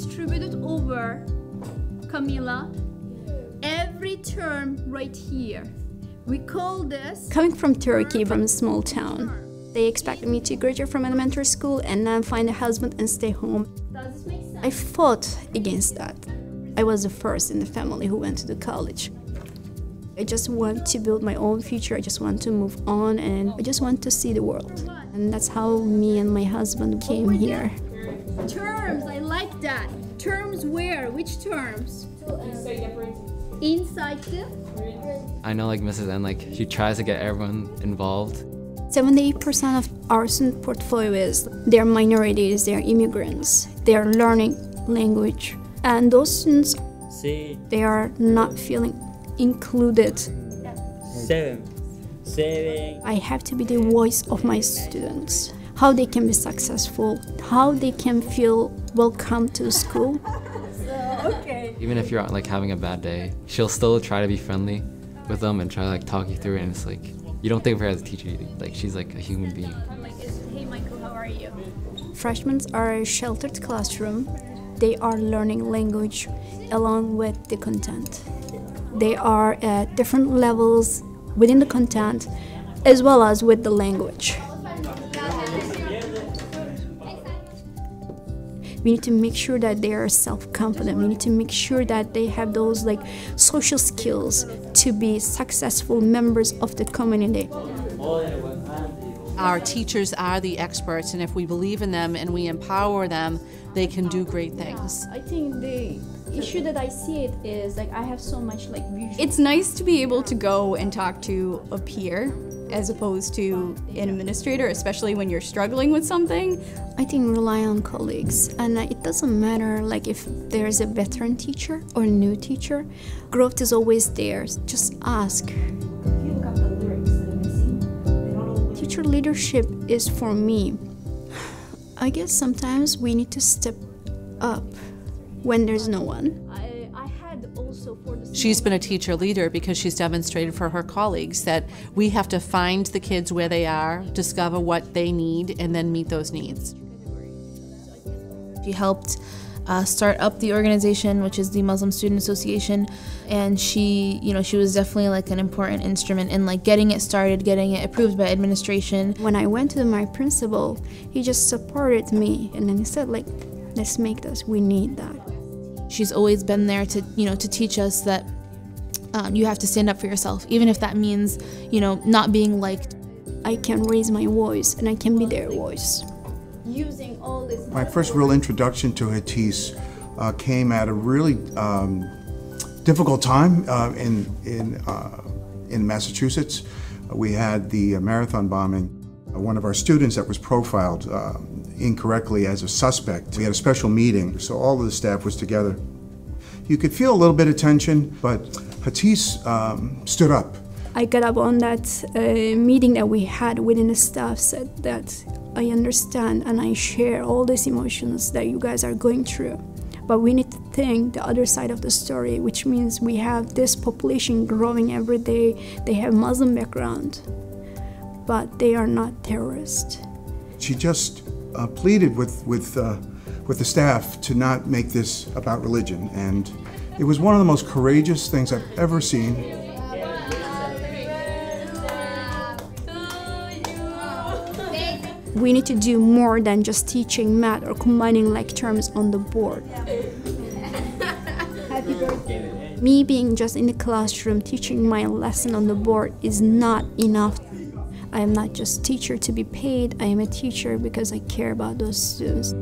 distributed over, Camila, every term right here. We call this... Coming from Turkey, from a small town, they expected me to graduate from elementary school and then find a husband and stay home. Does this make sense? I fought against that. I was the first in the family who went to the college. I just want to build my own future. I just want to move on, and I just want to see the world. And that's how me and my husband came here. Terms, I like that. Terms where? Which terms? Inside the... I know like Mrs. N, like she tries to get everyone involved. 78% of our student portfolio is they're minorities, they're immigrants, they're learning language. And those students, they are not feeling included. I have to be the voice of my students. How they can be successful, how they can feel welcome to the school. Even if you're like having a bad day, she'll still try to be friendly with them and try to like talk you through it, and it's like, you don't think of her as a teacher, like she's like a human being. Hey Michael, how are you? Freshmen are a sheltered classroom. They are learning language along with the content. They are at different levels within the content as well as with the language. We need to make sure that they are self-confident. We need to make sure that they have those like social skills to be successful members of the community. Our teachers are the experts, and if we believe in them and we empower them, they can do great things. I think the issue that I see it is like I have so much like visual. It's nice to be able to go and talk to a peer as opposed to an administrator, especially when you're struggling with something. I think rely on colleagues, and it doesn't matter like if there's a veteran teacher or a new teacher. Growth is always there. Just ask. Teacher leadership is for me. I guess sometimes we need to step up when there's no one. She's been a teacher leader because she's demonstrated for her colleagues that we have to find the kids where they are, discover what they need, and then meet those needs. She helped start up the organization, which is the Muslim Student Association, and she was definitely like an important instrument in like getting it started, getting it approved by administration. When I went to my principal, he just supported me, and then he said like, let's make this, we need that. She's always been there to, to teach us that you have to stand up for yourself, even if that means, not being liked. I can raise my voice and I can be their voice. Using all this... My first real introduction to Hatice came at a really difficult time in Massachusetts. We had the marathon bombing. One of our students that was profiled incorrectly as a suspect. We had a special meeting, so all of the staff was together. You could feel a little bit of tension, but Hatice stood up. I got up on that meeting that we had within the staff, said that I understand and I share all these emotions that you guys are going through. But we need to think the other side of the story, which means we have this population growing every day. They have Muslim background, but they are not terrorists. She just pleaded with the staff to not make this about religion, and it was one of the most courageous things I've ever seen. We need to do more than just teaching math or combining like terms on the board. Happy birthday. Me being just in the classroom teaching my lesson on the board is not enough. I am not just a teacher to be paid, I am a teacher because I care about those students.